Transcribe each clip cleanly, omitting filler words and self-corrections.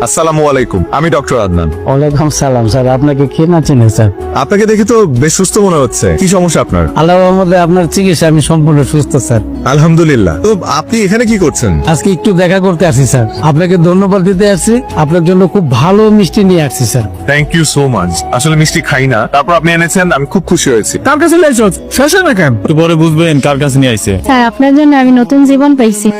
আসসালামু আলাইকুম, আমি ডক্টর আদনান। ওয়ালাইকুম সালাম স্যার, আপনাকে কে না চেনে স্যার? আপনাকে দেখে তো বেশ সুস্থ মনে হচ্ছে। কি সমস্যা আপনার? আল্লাহর রহমতে আপনার চিকিৎসা আমি সম্পূর্ণ সুস্থ স্যার। আলহামদুলিল্লাহ। তো আপনি এখানে কি করছেন? আজকে একটু দেখা করতে আসছি স্যার, আপনাকে ধন্যবাদ দিতে আসছি। আপনার জন্য খুব ভালো মিষ্টি নিয়ে আসছি sir. Thank you so much. আসলে মিষ্টি খাই না, তারপর আপনি এনেছেন, আমি খুব খুশি হয়েছি। কার কাছে লাইছো শেষ না কেন? একটু পরে বুঝবেন কার কাছে নিয়ে আইছে। স্যার আপনার জন্য আমি নতুন জীবন পাইছি।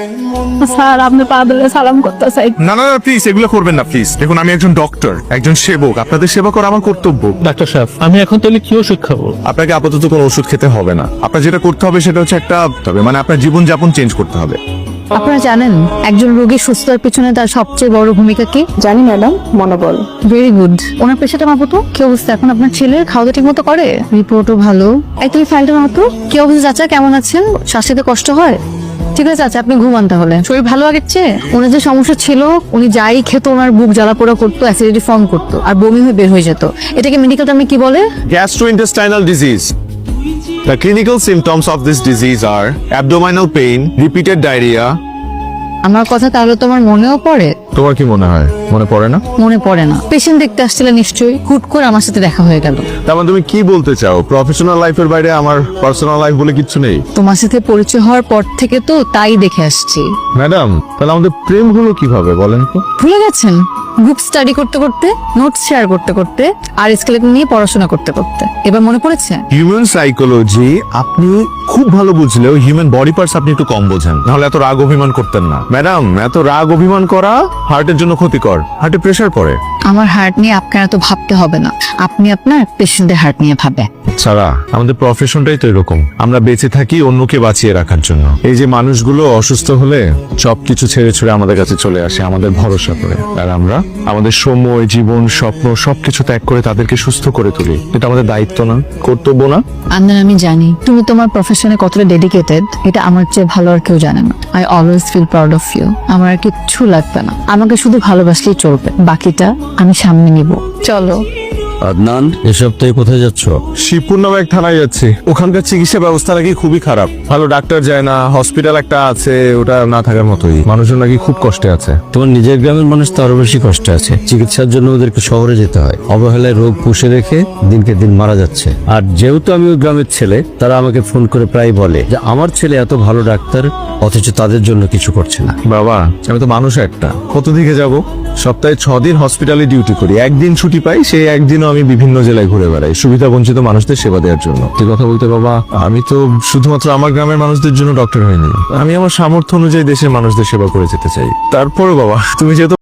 স্যার আপনি পা ধরে সালাম করতে চাই। না না প্লিজ, এগুলো করবেন না প্লিজ। দেখুন, আমি একজন ডক্টর, একজন সেবক। আপনাদের সেবা করা আমার কর্তব্য। ডাক্তার সাহেব, আমি এখন তাহলে কি ওষুধ খাবো? আপনাকে আপাতত কোনো ওষুধ খেতে হবে না। আপনার যেটা করতে হবে সেটা হচ্ছে মানে আপনার জীবন যাপন চেঞ্জ করতে হবে। আপনারা জানেন একজন রোগী সুস্থতার পিছনে তার সবচেয়ে বড় ভূমিকা কি? জানি ম্যাডাম, মনোবল। Very good. ওনার পেশাটা মাপতো। কি অবস্থা এখন আপনার ছেলের? খাওয়া দাওয়া ঠিক মতো করে? রিপোর্টও ভালো। এই তুমি ফাইলটা মাপতো। কি অবস্থা চাচা, কেমন আছেন? শ্বাস নিতে কষ্ট হয়? ঠিক আছে চাচা, আপনি ঘুমান তাহলে। শরীর ভালো আগের চেয়ে? ওনার যে সমস্যা ছিল, উনি যাই খেত ওনার বুক জ্বালা পোড়া করতো, অ্যাসিডিটি ফর্ম করতো আর বমি হয়ে বের হয়ে যেত। এটাকে মেডিকেল টার্মে কি বলে? Gastrointestinal disease. The clinical symptoms of this disease are abdominal pain, repeated diarrhea. আমার কথা তাহলে তোমার মনেও পড়ে? তোমার কি মনে হয় মনে পড়ে না? মনে পড়ে না। পেশেন্ট দেখতে আসছিলে নিশ্চয়ই, হুট করে আমার সাথে দেখা হয়ে গেল। তার মানে তুমি কি বলতে চাও, প্রফেশনাল লাইফের বাইরে আমার পার্সোনাল লাইফ বলে কিচ্ছু নেই? তোমার সাথে পরিচয় হওয়ার পর থেকে তো তাই দেখে আসছি। ম্যাডাম, তাহলে আমাদের প্রেম হলো কিভাবে বলেন তো? ভুলে গেছেন? গ্রুপ স্টাডি করতে করতে, নোটস শেয়ার করতে করতে আর স্কেলেটন নিয়ে পড়াশোনা করতে করতে। এবার মনে পড়েছে? হিউম্যান সাইকোলজি আপনি খুব ভালো বুঝলেও হিউম্যান বডি পার্টস আপনি একটু কম বোঝেন। নাহলে এত রাগ অভিমান করতেন না। ম্যাডাম, এত রাগ অভিমান করা হার্টের জন্য ক্ষতিকর। হার্টে প্রেসার পড়ে। আমার হার্ট নিয়ে আপনার এত ভাবতে হবে না, আপনি আপনার পেশেন্টের হার্ট নিয়ে ভাবে। সারা, আমাদের প্রফেশনটাই তো এরকম। আমরা বেঁচে থাকি অন্যকে বাঁচিয়ে রাখার জন্য। এই যে মানুষগুলো অসুস্থ হলে সবকিছু ছেড়ে ছুড়ে আমাদের কাছে চলে আসে আমাদের ভরসা করে, আর আমরা আমাদের সময়, জীবন, স্বপ্ন সবকিছু ত্যাগ করে তাদেরকে সুস্থ করে তুলি। এটা আমাদের দায়িত্ব না, কর্তব্য না? আন্দান, আমি জানি তুমি তোমার প্রফেশনে কতটা ডেডিকেটেড, এটা আমার চেয়ে ভালো আর কেউ জানে না। I always feel proud of you. আমার আর কিচ্ছু লাগবে না, আমাকে শুধু ভালোবাসলেই চলবে, বাকিটা আমি সামনে নিব। চলো। আদনান, এ সপ্তাহে কোথায় যাচ্ছ? শিবপুর নামে এক থানায় যাচ্ছি। ওখানকার চিকিৎসা ব্যবস্থা নাকি খুবই খারাপ। ভালো ডাক্তার যায় না, হসপিটাল একটা আছে, ওটা না থাকার মতোই। মানুষজন নাকি খুব কষ্টে আছে। তোমার নিজের গ্রামের মানুষ তো আরো বেশি কষ্টে আছে। চিকিৎসার জন্য ওদেরকে শহরে যেতে হয়। অবহেলায় রোগ পুষে রেখে দিনকে দিন মারা যাচ্ছে। আর যেহেতু আমি ওই গ্রামের ছেলে, তারা আমাকে ফোন করে প্রায় বলে যে আমার ছেলে এত ভালো ডাক্তার, অথচ তাদের জন্য কিছু করছে না। বাবা, আমি তো মানুষ একটা, কত দিকে যাব? সপ্তাহে 6 দিন হসপিটালে ডিউটি করি, একদিন ছুটি পাই। সেই একদিনও আমি বিভিন্ন জেলায় ঘুরে বেড়াই সুবিধা বঞ্চিত মানুষদের সেবা দেওয়ার জন্য। তুই কথা বলতে বাবা, আমি তো শুধুমাত্র আমার গ্রামের মানুষদের জন্য ডক্টর হইনি। আমি আমার সামর্থ্য অনুযায়ী দেশের মানুষদের সেবা করে যেতে চাই। তারপরে বাবা, তুমি যেহেতু